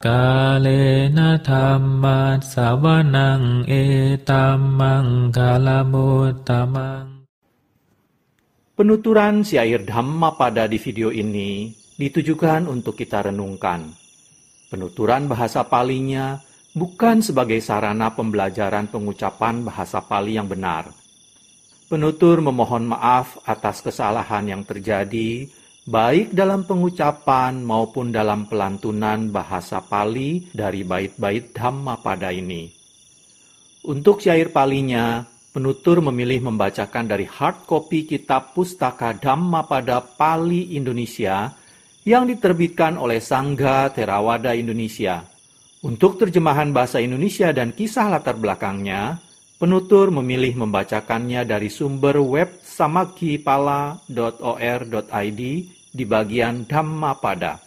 Kalena dhamma sawanang etamang kalamutamang. Penuturan syair Dhammapada di video ini ditujukan untuk kita renungkan. Penuturan bahasa Palinya bukan sebagai sarana pembelajaran pengucapan bahasa Pali yang benar. Penutur memohon maaf atas kesalahan yang terjadi, baik dalam pengucapan maupun dalam pelantunan bahasa Pali dari bait-bait Dhammapada ini. Untuk syair Palinya, penutur memilih membacakan dari hard copy kitab Pustaka Dhammapada Pali Indonesia yang diterbitkan oleh Sangga Theravada Indonesia. Untuk terjemahan bahasa Indonesia dan kisah latar belakangnya, penutur memilih membacakannya dari sumber web samaggipala.or.id di bagian Dhammapada.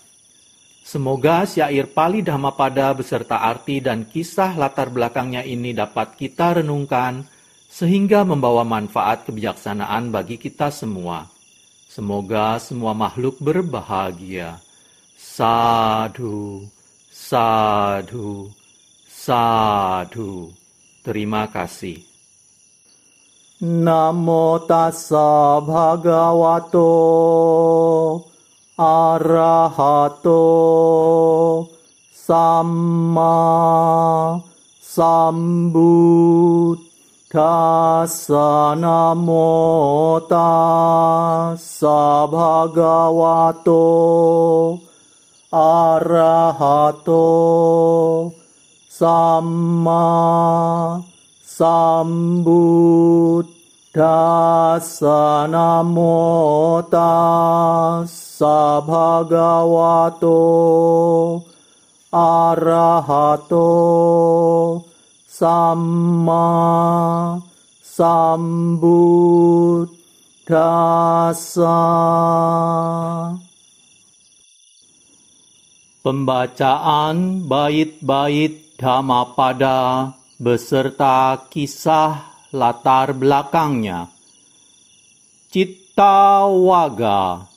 Semoga syair Pali Dhammapada beserta arti dan kisah latar belakangnya ini dapat kita renungkan sehingga membawa manfaat kebijaksanaan bagi kita semua. Semoga semua makhluk berbahagia. Sadhu, sadhu, sadhu. Terima kasih. Namo tassa bhagavato arahato samma sambuddhassa. Namo tassa bhagavato arahato samma sambuddhassa. Namo tassa bhagavato arahato samma sambuddhassa. Pembacaan bait-bait Dhammapada beserta kisah latar belakangnya. Cittawaga,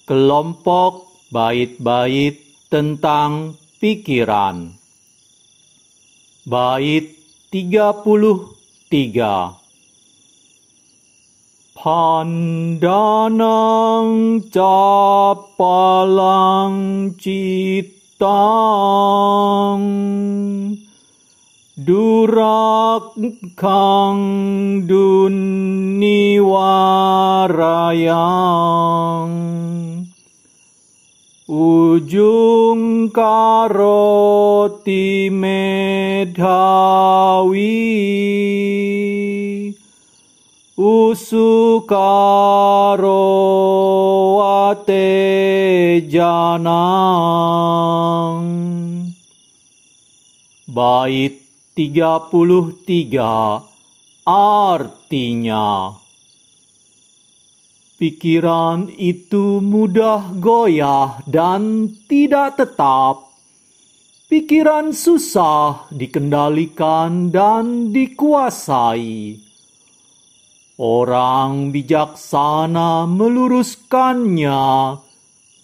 kelompok bait-bait tentang pikiran. Bait 33. Pandanang capalang citang durakang duniwarayang ujung karoti medhawi usukaro watejanang. Bait 33 artinya, pikiran itu mudah goyah dan tidak tetap. Pikiran susah dikendalikan dan dikuasai. Orang bijaksana meluruskannya,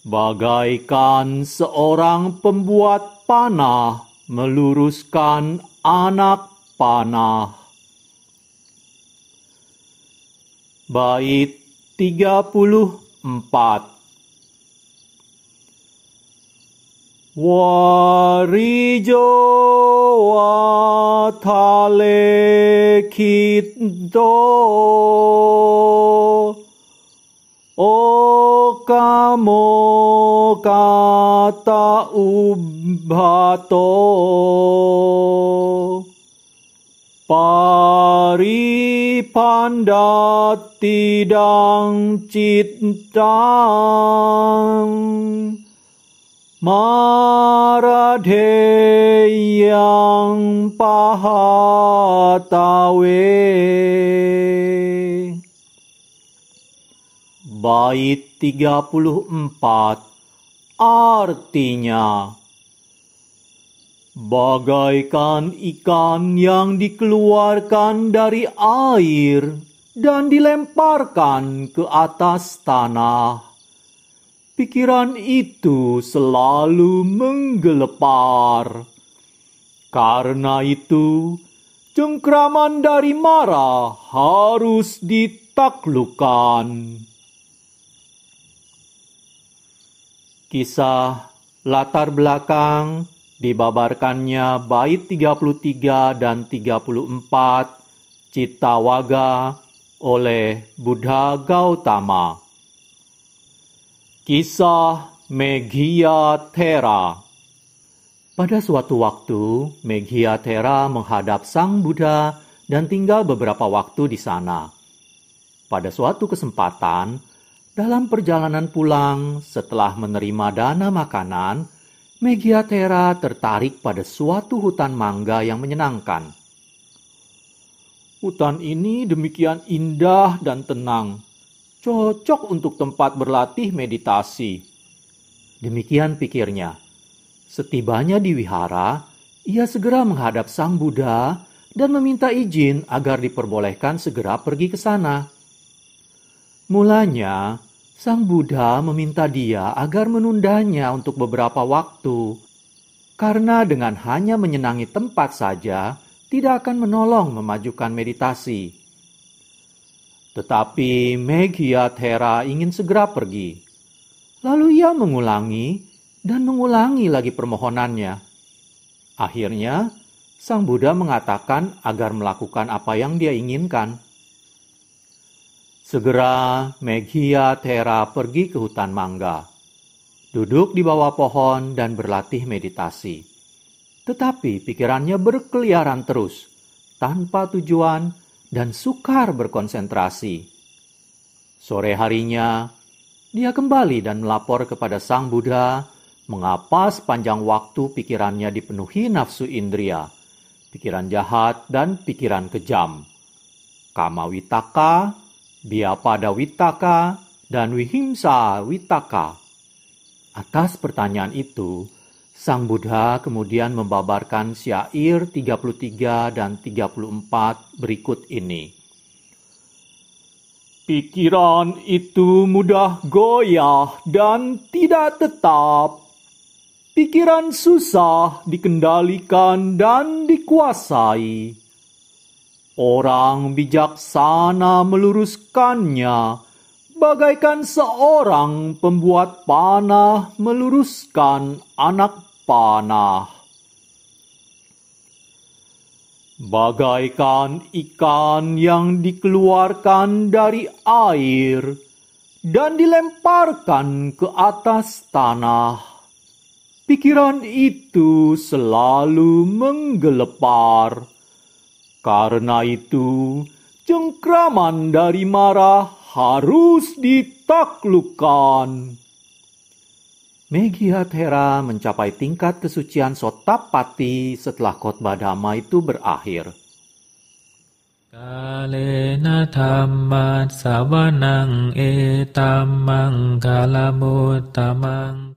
bagaikan seorang pembuat panah meluruskan anak panah. Bait 34. Warijo wathale khito okamo kata ubhato paripandati citang maradheyang pahatawe. Bait 34 artinya, bagaikan ikan yang dikeluarkan dari air dan dilemparkan ke atas tanah. pikiran itu selalu menggelepar. Karena itu, cengkraman dari mara harus ditaklukkan. Kisah latar belakang dibabarkannya bait 33 dan 34 Cittawaga oleh Buddha Gautama. Kisah Meghiyathera. Pada suatu waktu, Meghiyathera menghadap Sang Buddha dan tinggal beberapa waktu di sana. Pada suatu kesempatan, dalam perjalanan pulang setelah menerima dana makanan, Meghiyathera tertarik pada suatu hutan mangga yang menyenangkan. Hutan ini demikian indah dan tenang, cocok untuk tempat berlatih meditasi. Demikian pikirnya. Setibanya di wihara, ia segera menghadap Sang Buddha dan meminta izin agar diperbolehkan segera pergi ke sana. Mulanya, Sang Buddha meminta dia agar menundanya untuk beberapa waktu, karena dengan hanya menyenangi tempat saja, tidak akan menolong memajukan meditasi. Tetapi Meghiyathera ingin segera pergi. Lalu ia mengulangi dan mengulangi lagi permohonannya. Akhirnya, Sang Buddha mengatakan agar melakukan apa yang dia inginkan. Segera Meghiyathera pergi ke hutan mangga, duduk di bawah pohon dan berlatih meditasi. Tetapi pikirannya berkeliaran terus, tanpa tujuan dan sukar berkonsentrasi. Sore harinya, dia kembali dan melapor kepada Sang Buddha mengapa sepanjang waktu pikirannya dipenuhi nafsu indria, pikiran jahat dan pikiran kejam, kama witaka, biapada witaka, dan wihimsa witaka. Atas pertanyaan itu, Sang Buddha kemudian membabarkan syair 33 dan 34 berikut ini. Pikiran itu mudah goyah dan tidak tetap. Pikiran susah dikendalikan dan dikuasai. Orang bijaksana meluruskannya, bagaikan seorang pembuat panah meluruskan anak panah. Bagaikan ikan yang dikeluarkan dari air dan dilemparkan ke atas tanah, pikiran itu selalu menggelepar. Karena itu, cengkraman dari mara harus ditaklukkan. Meghiyathera mencapai tingkat kesucian Sotappatti setelah khotbah Dhamma itu berakhir. Kalena dhammat savanang etammang kalamuttamang